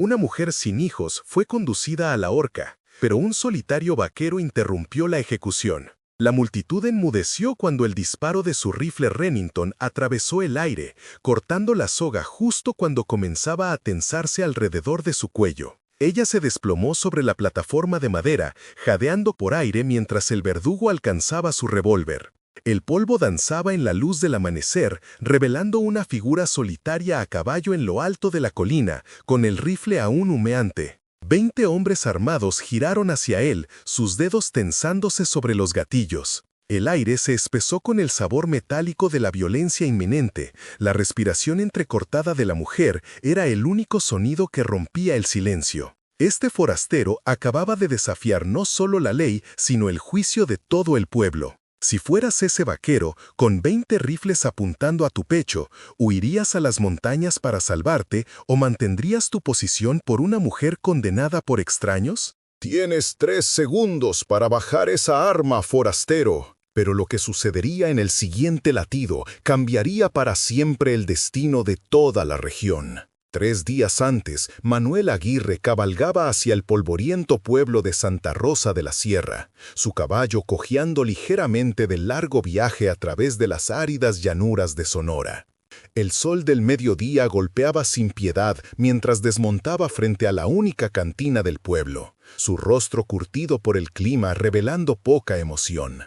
Una mujer sin hijos fue conducida a la horca, pero un solitario vaquero interrumpió la ejecución. La multitud enmudeció cuando el disparo de su rifle Remington atravesó el aire, cortando la soga justo cuando comenzaba a tensarse alrededor de su cuello. Ella se desplomó sobre la plataforma de madera, jadeando por aire mientras el verdugo alcanzaba su revólver. El polvo danzaba en la luz del amanecer, revelando una figura solitaria a caballo en lo alto de la colina, con el rifle aún humeante. 20 hombres armados giraron hacia él, sus dedos tensándose sobre los gatillos. El aire se espesó con el sabor metálico de la violencia inminente. La respiración entrecortada de la mujer era el único sonido que rompía el silencio. Este forastero acababa de desafiar no solo la ley, sino el juicio de todo el pueblo. Si fueras ese vaquero, con 20 rifles apuntando a tu pecho, ¿huirías a las montañas para salvarte o mantendrías tu posición por una mujer condenada por extraños? Tienes 3 segundos para bajar esa arma, forastero. Pero lo que sucedería en el siguiente latido cambiaría para siempre el destino de toda la región. 3 días antes, Manuel Aguirre cabalgaba hacia el polvoriento pueblo de Santa Rosa de la Sierra, su caballo cojeando ligeramente del largo viaje a través de las áridas llanuras de Sonora. El sol del mediodía golpeaba sin piedad mientras desmontaba frente a la única cantina del pueblo, su rostro curtido por el clima revelando poca emoción.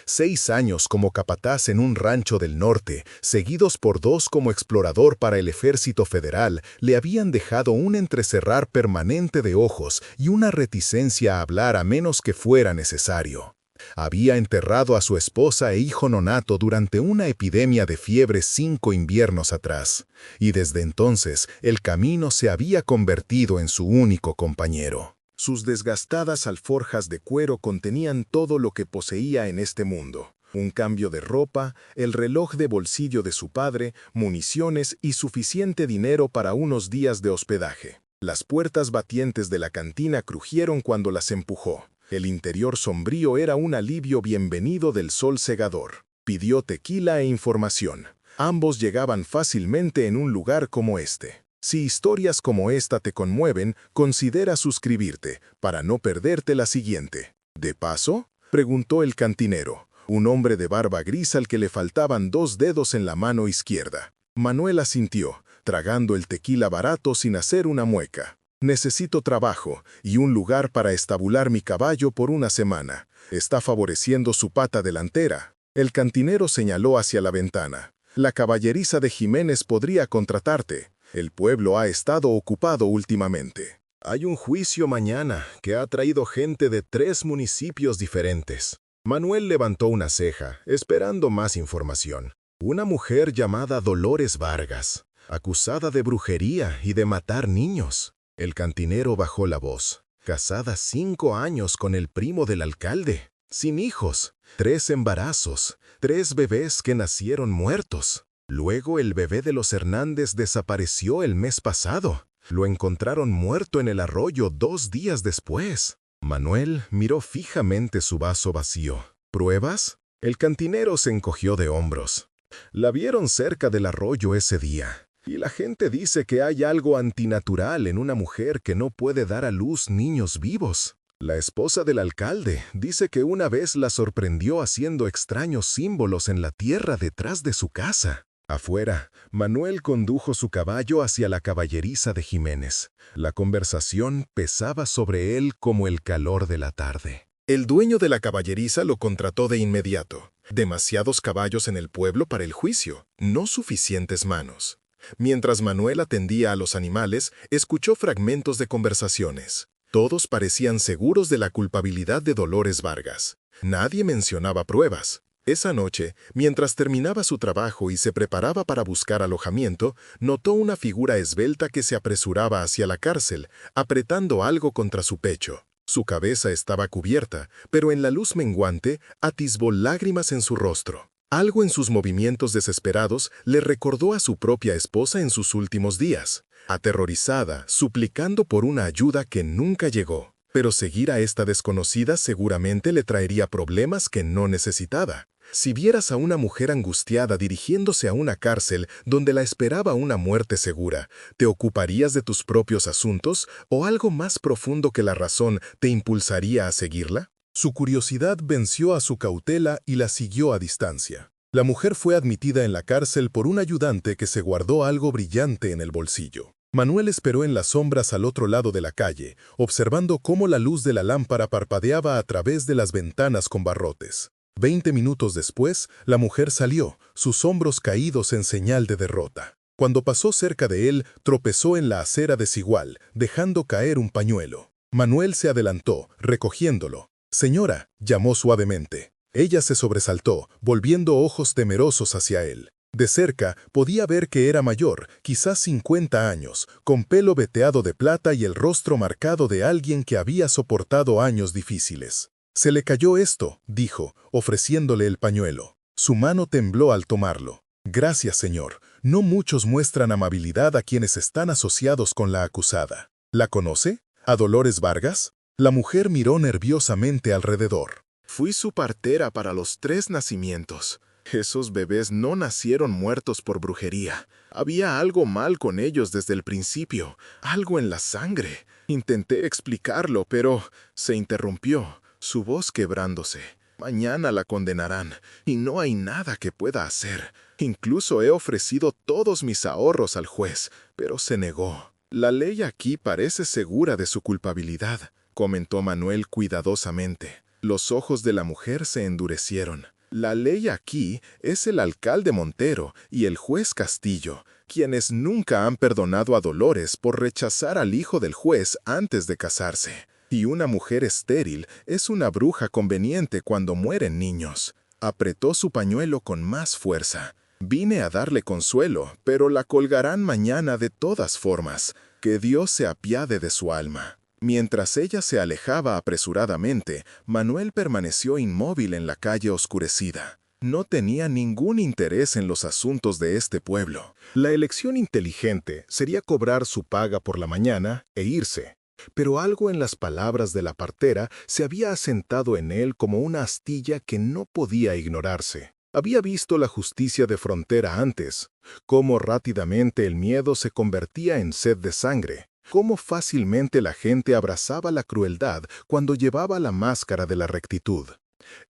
6 años como capataz en un rancho del norte, seguidos por 2 como explorador para el ejército federal, le habían dejado un entrecerrar permanente de ojos y una reticencia a hablar a menos que fuera necesario. Había enterrado a su esposa e hijo nonato durante una epidemia de fiebre 5 inviernos atrás, y desde entonces el camino se había convertido en su único compañero. Sus desgastadas alforjas de cuero contenían todo lo que poseía en este mundo. Un cambio de ropa, el reloj de bolsillo de su padre, municiones y suficiente dinero para unos días de hospedaje. Las puertas batientes de la cantina crujieron cuando las empujó. El interior sombrío era un alivio bienvenido del sol cegador. Pidió tequila e información. Ambos llegaban fácilmente en un lugar como este. Si historias como esta te conmueven, considera suscribirte para no perderte la siguiente. ¿De paso?, preguntó el cantinero, un hombre de barba gris al que le faltaban 2 dedos en la mano izquierda. Manuel asintió, tragando el tequila barato sin hacer una mueca. Necesito trabajo y un lugar para estabular mi caballo por una semana. Está favoreciendo su pata delantera. El cantinero señaló hacia la ventana. La caballeriza de Jiménez podría contratarte. El pueblo ha estado ocupado últimamente. Hay un juicio mañana que ha traído gente de 3 municipios diferentes. Manuel levantó una ceja, esperando más información. Una mujer llamada Dolores Vargas, acusada de brujería y de matar niños. El cantinero bajó la voz. Casada 5 años con el primo del alcalde. Sin hijos. 3 embarazos. 3 bebés que nacieron muertos. Luego el bebé de los Hernández desapareció el mes pasado. Lo encontraron muerto en el arroyo 2 días después. Manuel miró fijamente su vaso vacío. ¿Pruebas? El cantinero se encogió de hombros. La vieron cerca del arroyo ese día. Y la gente dice que hay algo antinatural en una mujer que no puede dar a luz niños vivos. La esposa del alcalde dice que una vez la sorprendió haciendo extraños símbolos en la tierra detrás de su casa. Afuera, Manuel condujo su caballo hacia la caballeriza de Jiménez. La conversación pesaba sobre él como el calor de la tarde. El dueño de la caballeriza lo contrató de inmediato. Demasiados caballos en el pueblo para el juicio, no suficientes manos. Mientras Manuel atendía a los animales, escuchó fragmentos de conversaciones. Todos parecían seguros de la culpabilidad de Dolores Vargas. Nadie mencionaba pruebas. Esa noche, mientras terminaba su trabajo y se preparaba para buscar alojamiento, notó una figura esbelta que se apresuraba hacia la cárcel, apretando algo contra su pecho. Su cabeza estaba cubierta, pero en la luz menguante atisbó lágrimas en su rostro. Algo en sus movimientos desesperados le recordó a su propia esposa en sus últimos días, aterrorizada, suplicando por una ayuda que nunca llegó. Pero seguir a esta desconocida seguramente le traería problemas que no necesitaba. Si vieras a una mujer angustiada dirigiéndose a una cárcel donde la esperaba una muerte segura, ¿te ocuparías de tus propios asuntos o algo más profundo que la razón te impulsaría a seguirla? Su curiosidad venció a su cautela y la siguió a distancia. La mujer fue admitida en la cárcel por un ayudante que se guardó algo brillante en el bolsillo. Manuel esperó en las sombras al otro lado de la calle, observando cómo la luz de la lámpara parpadeaba a través de las ventanas con barrotes. 20 minutos después, la mujer salió, sus hombros caídos en señal de derrota. Cuando pasó cerca de él, tropezó en la acera desigual, dejando caer un pañuelo. Manuel se adelantó, recogiéndolo. «Señora», llamó suavemente. Ella se sobresaltó, volviendo ojos temerosos hacia él. De cerca, podía ver que era mayor, quizás 50 años, con pelo veteado de plata y el rostro marcado de alguien que había soportado años difíciles. «Se le cayó esto», dijo, ofreciéndole el pañuelo. Su mano tembló al tomarlo. «Gracias, señor. No muchos muestran amabilidad a quienes están asociados con la acusada». «¿La conoce? ¿A Dolores Vargas?». La mujer miró nerviosamente alrededor. «Fui su partera para los 3 nacimientos. Esos bebés no nacieron muertos por brujería. Había algo mal con ellos desde el principio, algo en la sangre. Intenté explicarlo, pero se interrumpió, su voz quebrándose. Mañana la condenarán, y no hay nada que pueda hacer. Incluso he ofrecido todos mis ahorros al juez, pero se negó. La ley aquí parece segura de su culpabilidad», comentó Manuel cuidadosamente. Los ojos de la mujer se endurecieron. «La ley aquí es el alcalde Montero y el juez Castillo, quienes nunca han perdonado a Dolores por rechazar al hijo del juez antes de casarse. Y una mujer estéril es una bruja conveniente cuando mueren niños». Apretó su pañuelo con más fuerza. «Vine a darle consuelo, pero la colgarán mañana de todas formas. Que Dios se apiade de su alma». Mientras ella se alejaba apresuradamente, Manuel permaneció inmóvil en la calle oscurecida. No tenía ningún interés en los asuntos de este pueblo. La elección inteligente sería cobrar su paga por la mañana e irse. Pero algo en las palabras de la partera se había asentado en él como una astilla que no podía ignorarse. Había visto la justicia de frontera antes, cómo rápidamente el miedo se convertía en sed de sangre. Cómo fácilmente la gente abrazaba la crueldad cuando llevaba la máscara de la rectitud.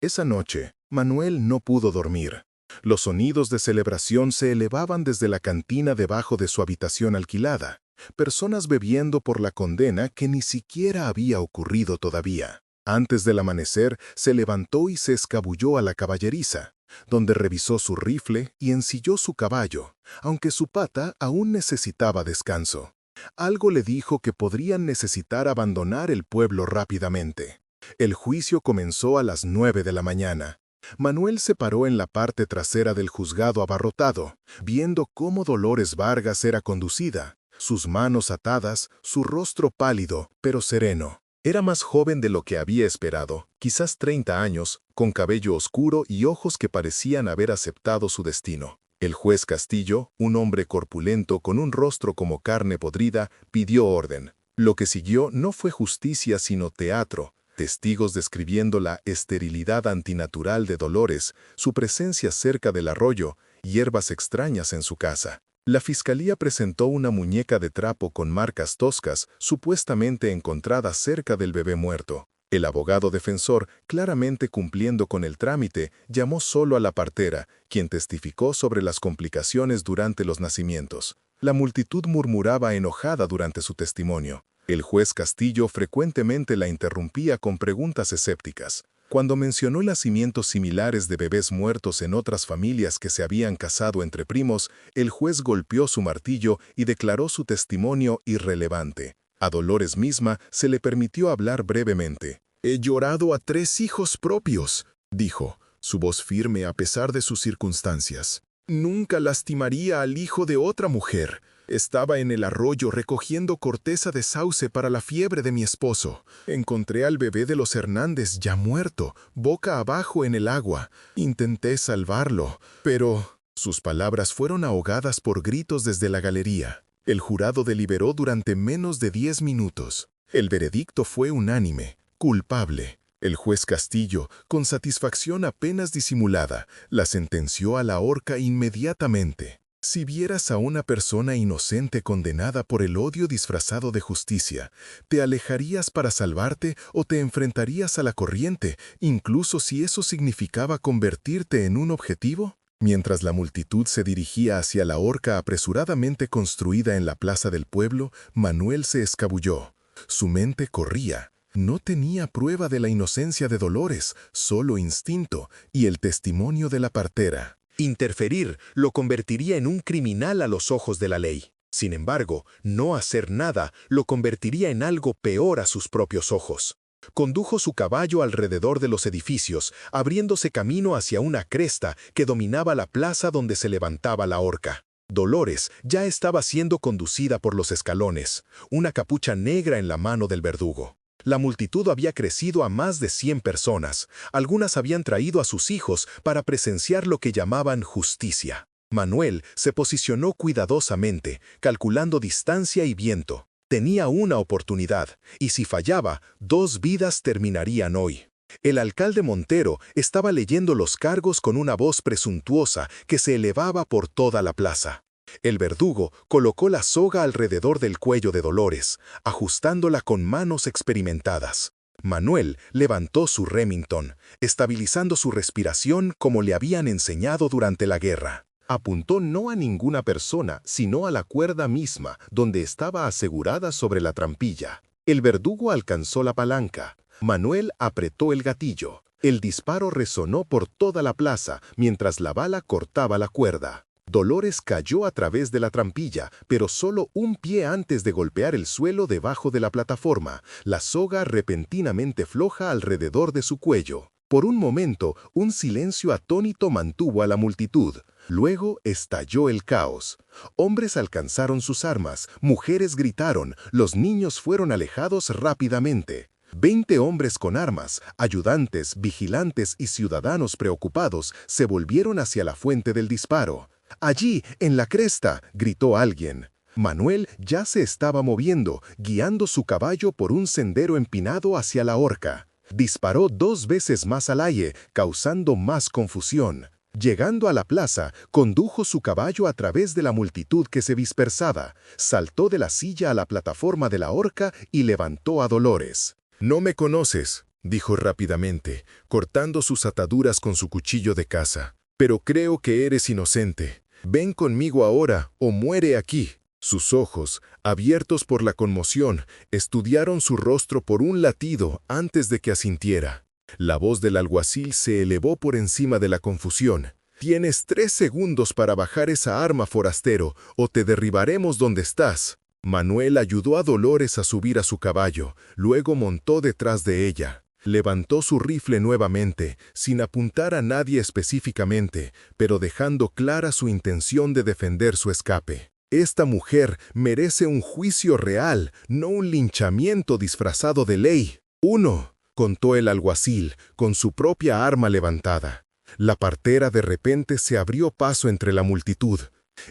Esa noche, Manuel no pudo dormir. Los sonidos de celebración se elevaban desde la cantina debajo de su habitación alquilada. Personas bebiendo por la condena que ni siquiera había ocurrido todavía. Antes del amanecer, se levantó y se escabulló a la caballeriza, donde revisó su rifle y ensilló su caballo, aunque su pata aún necesitaba descanso. Algo le dijo que podrían necesitar abandonar el pueblo rápidamente. El juicio comenzó a las 9 de la mañana. Manuel se paró en la parte trasera del juzgado abarrotado, viendo cómo Dolores Vargas era conducida, sus manos atadas, su rostro pálido, pero sereno. Era más joven de lo que había esperado, quizás 30 años, con cabello oscuro y ojos que parecían haber aceptado su destino. El juez Castillo, un hombre corpulento con un rostro como carne podrida, pidió orden. Lo que siguió no fue justicia sino teatro, testigos describiendo la esterilidad antinatural de Dolores, su presencia cerca del arroyo, hierbas extrañas en su casa. La fiscalía presentó una muñeca de trapo con marcas toscas, supuestamente encontrada cerca del bebé muerto. El abogado defensor, claramente cumpliendo con el trámite, llamó solo a la partera, quien testificó sobre las complicaciones durante los nacimientos. La multitud murmuraba enojada durante su testimonio. El juez Castillo frecuentemente la interrumpía con preguntas escépticas. Cuando mencionó nacimientos similares de bebés muertos en otras familias que se habían casado entre primos, el juez golpeó su martillo y declaró su testimonio irrelevante. A Dolores misma se le permitió hablar brevemente. «He llorado a 3 hijos propios», dijo, su voz firme a pesar de sus circunstancias. «Nunca lastimaría al hijo de otra mujer. Estaba en el arroyo recogiendo corteza de sauce para la fiebre de mi esposo. Encontré al bebé de los Hernández ya muerto, boca abajo en el agua. Intenté salvarlo, pero...». Sus palabras fueron ahogadas por gritos desde la galería. El jurado deliberó durante menos de 10 minutos. El veredicto fue unánime. Culpable. El juez Castillo, con satisfacción apenas disimulada, la sentenció a la horca inmediatamente. Si vieras a una persona inocente condenada por el odio disfrazado de justicia, ¿te alejarías para salvarte o te enfrentarías a la corriente, incluso si eso significaba convertirte en un objetivo? Mientras la multitud se dirigía hacia la horca apresuradamente construida en la plaza del pueblo, Manuel se escabulló. Su mente corría. No tenía prueba de la inocencia de Dolores, solo instinto y el testimonio de la partera. Interferir lo convertiría en un criminal a los ojos de la ley. Sin embargo, no hacer nada lo convertiría en algo peor a sus propios ojos. Condujo su caballo alrededor de los edificios, abriéndose camino hacia una cresta que dominaba la plaza donde se levantaba la horca. Dolores ya estaba siendo conducida por los escalones, una capucha negra en la mano del verdugo. La multitud había crecido a más de 100 personas. Algunas habían traído a sus hijos para presenciar lo que llamaban justicia. Manuel se posicionó cuidadosamente, calculando distancia y viento. Tenía una oportunidad, y si fallaba, 2 vidas terminarían hoy. El alcalde Montero estaba leyendo los cargos con una voz presuntuosa que se elevaba por toda la plaza. El verdugo colocó la soga alrededor del cuello de Dolores, ajustándola con manos experimentadas. Manuel levantó su Remington, estabilizando su respiración como le habían enseñado durante la guerra. Apuntó no a ninguna persona, sino a la cuerda misma, donde estaba asegurada sobre la trampilla. El verdugo alcanzó la palanca. Manuel apretó el gatillo. El disparo resonó por toda la plaza, mientras la bala cortaba la cuerda. Dolores cayó a través de la trampilla, pero solo un pie antes de golpear el suelo debajo de la plataforma, la soga repentinamente floja alrededor de su cuello. Por un momento, un silencio atónito mantuvo a la multitud. Luego estalló el caos. Hombres alcanzaron sus armas, mujeres gritaron, los niños fueron alejados rápidamente. 20 hombres con armas, ayudantes, vigilantes y ciudadanos preocupados se volvieron hacia la fuente del disparo. «Allí, en la cresta», gritó alguien. Manuel ya se estaba moviendo, guiando su caballo por un sendero empinado hacia la horca. Disparó 2 veces más al aire, causando más confusión. Llegando a la plaza, condujo su caballo a través de la multitud que se dispersaba, saltó de la silla a la plataforma de la horca y levantó a Dolores. «No me conoces», dijo rápidamente, cortando sus ataduras con su cuchillo de caza. «Pero creo que eres inocente. Ven conmigo ahora o muere aquí». Sus ojos, abiertos por la conmoción, estudiaron su rostro por un latido antes de que asintiera. La voz del alguacil se elevó por encima de la confusión. «Tienes 3 segundos para bajar esa arma, forastero, o te derribaremos donde estás». Manuel ayudó a Dolores a subir a su caballo, luego montó detrás de ella. Levantó su rifle nuevamente, sin apuntar a nadie específicamente, pero dejando clara su intención de defender su escape. «Esta mujer merece un juicio real, no un linchamiento disfrazado de ley». «Uno», contó el alguacil, con su propia arma levantada. La partera de repente se abrió paso entre la multitud.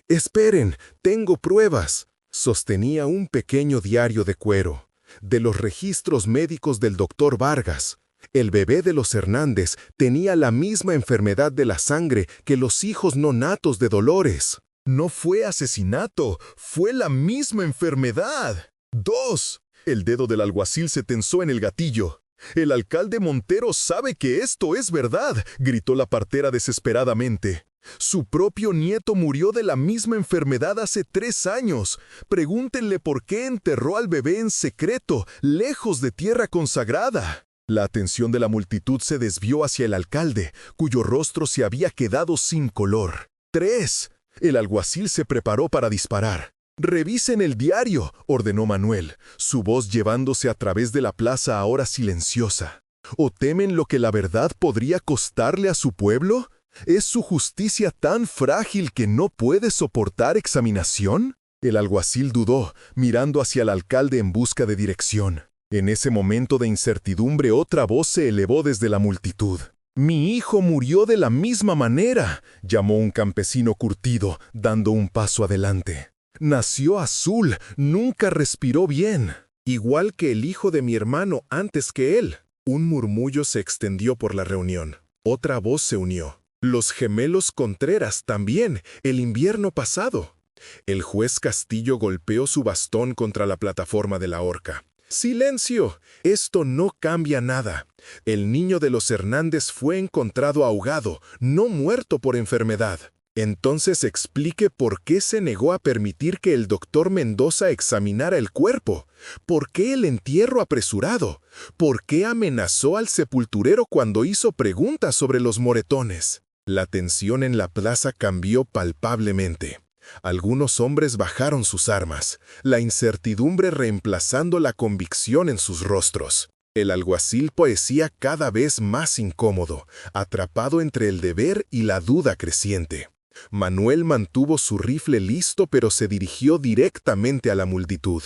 «Esperen, tengo pruebas». Sostenía un pequeño diario de cuero, de los registros médicos del doctor Vargas. El bebé de los Hernández tenía la misma enfermedad de la sangre que los hijos no natos de Dolores. «No fue asesinato, fue la misma enfermedad». 2. El dedo del alguacil se tensó en el gatillo. «El alcalde Montero sabe que esto es verdad», gritó la partera desesperadamente. «Su propio nieto murió de la misma enfermedad hace 3 años. Pregúntenle por qué enterró al bebé en secreto, lejos de tierra consagrada». La atención de la multitud se desvió hacia el alcalde, cuyo rostro se había quedado sin color. 3. El alguacil se preparó para disparar. «Revisen el diario», ordenó Manuel, su voz llevándose a través de la plaza ahora silenciosa. «¿O temen lo que la verdad podría costarle a su pueblo? ¿Es su justicia tan frágil que no puede soportar examinación?» El alguacil dudó, mirando hacia el alcalde en busca de dirección. En ese momento de incertidumbre, otra voz se elevó desde la multitud. «Mi hijo murió de la misma manera», llamó un campesino curtido, dando un paso adelante. «Nació azul, nunca respiró bien, igual que el hijo de mi hermano antes que él». Un murmullo se extendió por la reunión. Otra voz se unió. Los gemelos Contreras también, el invierno pasado. El juez Castillo golpeó su bastón contra la plataforma de la horca. ¡Silencio! Esto no cambia nada. El niño de los Hernández fue encontrado ahogado, no muerto por enfermedad. Entonces explique por qué se negó a permitir que el doctor Mendoza examinara el cuerpo. ¿Por qué el entierro apresurado? ¿Por qué amenazó al sepulturero cuando hizo preguntas sobre los moretones? La tensión en la plaza cambió palpablemente. Algunos hombres bajaron sus armas, la incertidumbre reemplazando la convicción en sus rostros. El alguacil parecía cada vez más incómodo, atrapado entre el deber y la duda creciente. Manuel mantuvo su rifle listo, pero se dirigió directamente a la multitud.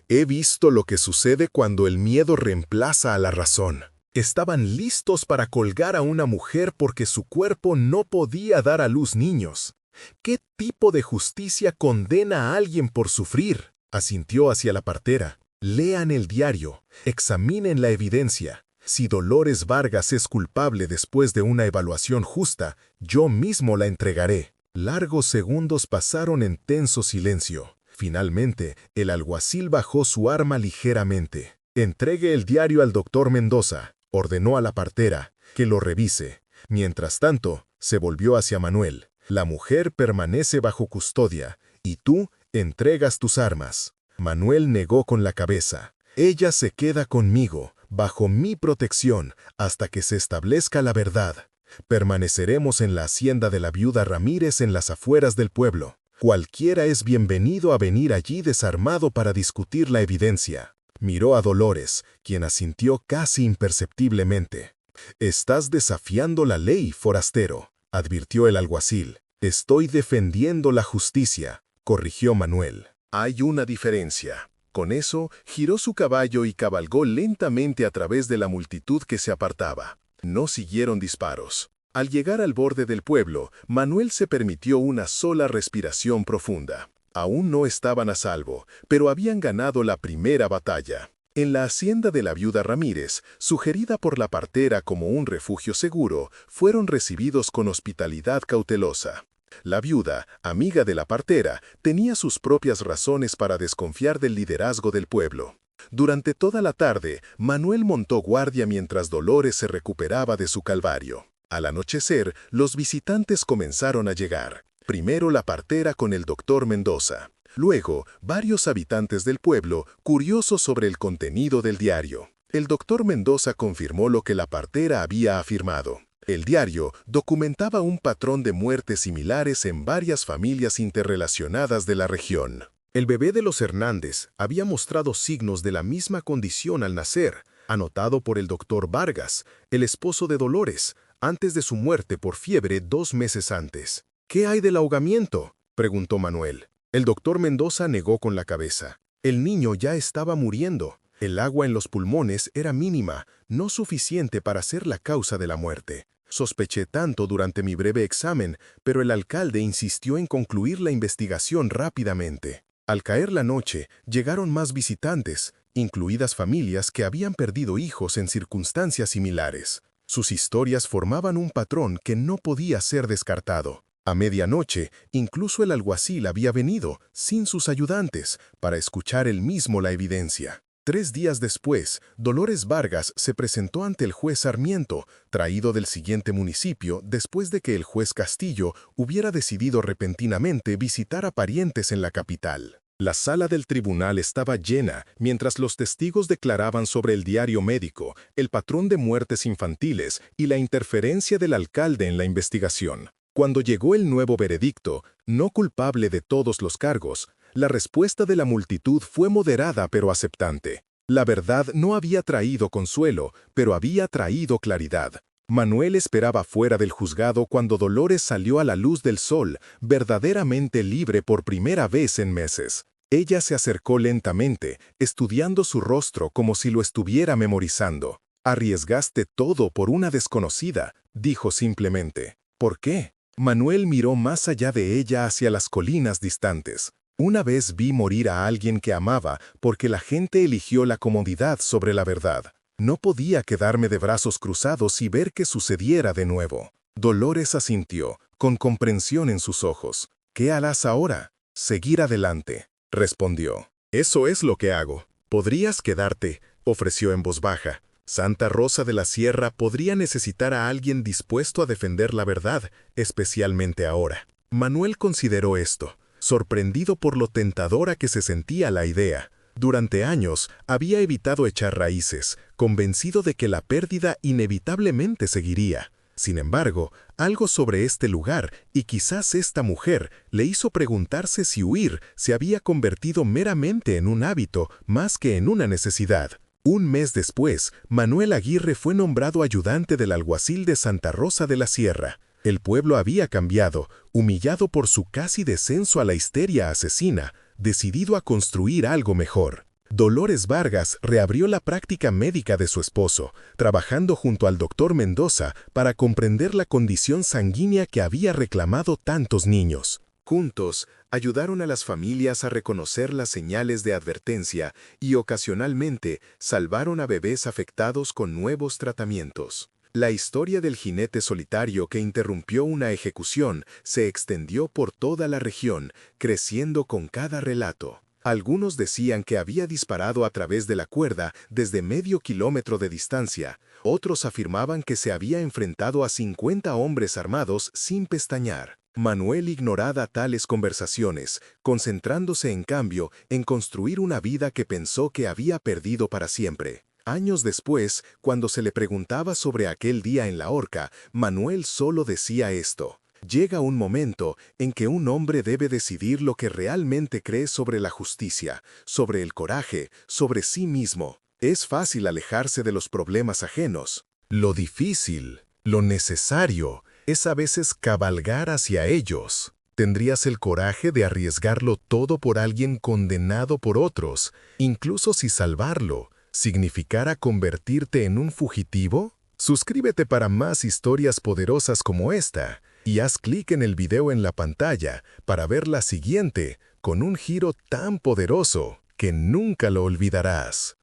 He visto lo que sucede cuando el miedo reemplaza a la razón. Estaban listos para colgar a una mujer porque su cuerpo no podía dar a luz niños. ¿Qué tipo de justicia condena a alguien por sufrir? Asintió hacia la partera. Lean el diario, examinen la evidencia. Si Dolores Vargas es culpable después de una evaluación justa, yo mismo la entregaré. Largos segundos pasaron en tenso silencio. Finalmente, el alguacil bajó su arma ligeramente. Entregue el diario al doctor Mendoza, ordenó a la partera, que lo revise. Mientras tanto, se volvió hacia Manuel. La mujer permanece bajo custodia, y tú entregas tus armas. Manuel negó con la cabeza. Ella se queda conmigo, bajo mi protección, hasta que se establezca la verdad. Permaneceremos en la hacienda de la viuda Ramírez en las afueras del pueblo. Cualquiera es bienvenido a venir allí desarmado para discutir la evidencia. Miró a Dolores, quien asintió casi imperceptiblemente. Estás desafiando la ley, forastero, advirtió el alguacil. Estoy defendiendo la justicia, corrigió Manuel. Hay una diferencia. Con eso, giró su caballo y cabalgó lentamente a través de la multitud que se apartaba. No siguieron disparos. Al llegar al borde del pueblo, Manuel se permitió una sola respiración profunda. Aún no estaban a salvo, pero habían ganado la primera batalla. En la hacienda de la viuda Ramírez, sugerida por la partera como un refugio seguro, fueron recibidos con hospitalidad cautelosa. La viuda, amiga de la partera, tenía sus propias razones para desconfiar del liderazgo del pueblo. Durante toda la tarde, Manuel montó guardia mientras Dolores se recuperaba de su calvario. Al anochecer, los visitantes comenzaron a llegar. Primero la partera con el doctor Mendoza. Luego, varios habitantes del pueblo, curiosos sobre el contenido del diario. El doctor Mendoza confirmó lo que la partera había afirmado. El diario documentaba un patrón de muertes similares en varias familias interrelacionadas de la región. El bebé de los Hernández había mostrado signos de la misma condición al nacer, anotado por el doctor Vargas, el esposo de Dolores, antes de su muerte por fiebre 2 meses antes. ¿Qué hay del ahogamiento?, preguntó Manuel. El doctor Mendoza negó con la cabeza. El niño ya estaba muriendo. El agua en los pulmones era mínima, no suficiente para ser la causa de la muerte. Sospeché tanto durante mi breve examen, pero el alcalde insistió en concluir la investigación rápidamente. Al caer la noche, llegaron más visitantes, incluidas familias que habían perdido hijos en circunstancias similares. Sus historias formaban un patrón que no podía ser descartado. A medianoche, incluso el alguacil había venido, sin sus ayudantes, para escuchar él mismo la evidencia. 3 días después, Dolores Vargas se presentó ante el juez Sarmiento, traído del siguiente municipio después de que el juez Castillo hubiera decidido repentinamente visitar a parientes en la capital. La sala del tribunal estaba llena mientras los testigos declaraban sobre el diario médico, el patrón de muertes infantiles y la interferencia del alcalde en la investigación. Cuando llegó el nuevo veredicto, no culpable de todos los cargos, la respuesta de la multitud fue moderada pero aceptante. La verdad no había traído consuelo, pero había traído claridad. Manuel esperaba fuera del juzgado cuando Dolores salió a la luz del sol, verdaderamente libre por primera vez en meses. Ella se acercó lentamente, estudiando su rostro como si lo estuviera memorizando. «Arriesgaste todo por una desconocida», dijo simplemente. «¿Por qué?». Manuel miró más allá de ella hacia las colinas distantes. Una vez vi morir a alguien que amaba porque la gente eligió la comodidad sobre la verdad. No podía quedarme de brazos cruzados y ver que sucediera de nuevo. Dolores asintió, con comprensión en sus ojos. «¿Qué harás ahora?» «Seguir adelante», respondió. «Eso es lo que hago». «Podrías quedarte», ofreció en voz baja. Santa Rosa de la Sierra podría necesitar a alguien dispuesto a defender la verdad, especialmente ahora. Manuel consideró esto, sorprendido por lo tentadora que se sentía la idea. Durante años había evitado echar raíces, convencido de que la pérdida inevitablemente seguiría. Sin embargo, algo sobre este lugar, y quizás esta mujer, le hizo preguntarse si huir se había convertido meramente en un hábito más que en una necesidad. Un mes después, Manuel Aguirre fue nombrado ayudante del alguacil de Santa Rosa de la Sierra. El pueblo había cambiado, humillado por su casi descenso a la histeria asesina, decidido a construir algo mejor. Dolores Vargas reabrió la práctica médica de su esposo, trabajando junto al doctor Mendoza para comprender la condición sanguínea que había reclamado tantos niños. Juntos, ayudaron a las familias a reconocer las señales de advertencia y ocasionalmente salvaron a bebés afectados con nuevos tratamientos. La historia del jinete solitario que interrumpió una ejecución se extendió por toda la región, creciendo con cada relato. Algunos decían que había disparado a través de la cuerda desde medio kilómetro de distancia. Otros afirmaban que se había enfrentado a 50 hombres armados sin pestañear. Manuel ignoraba tales conversaciones, concentrándose en cambio en construir una vida que pensó que había perdido para siempre. Años después, cuando se le preguntaba sobre aquel día en la horca, Manuel solo decía esto: llega un momento en que un hombre debe decidir lo que realmente cree sobre la justicia, sobre el coraje, sobre sí mismo. Es fácil alejarse de los problemas ajenos. Lo difícil, lo necesario, es a veces cabalgar hacia ellos. ¿Tendrías el coraje de arriesgarlo todo por alguien condenado por otros, incluso si salvarlo significara convertirte en un fugitivo? Suscríbete para más historias poderosas como esta y haz clic en el video en la pantalla para ver la siguiente con un giro tan poderoso que nunca lo olvidarás.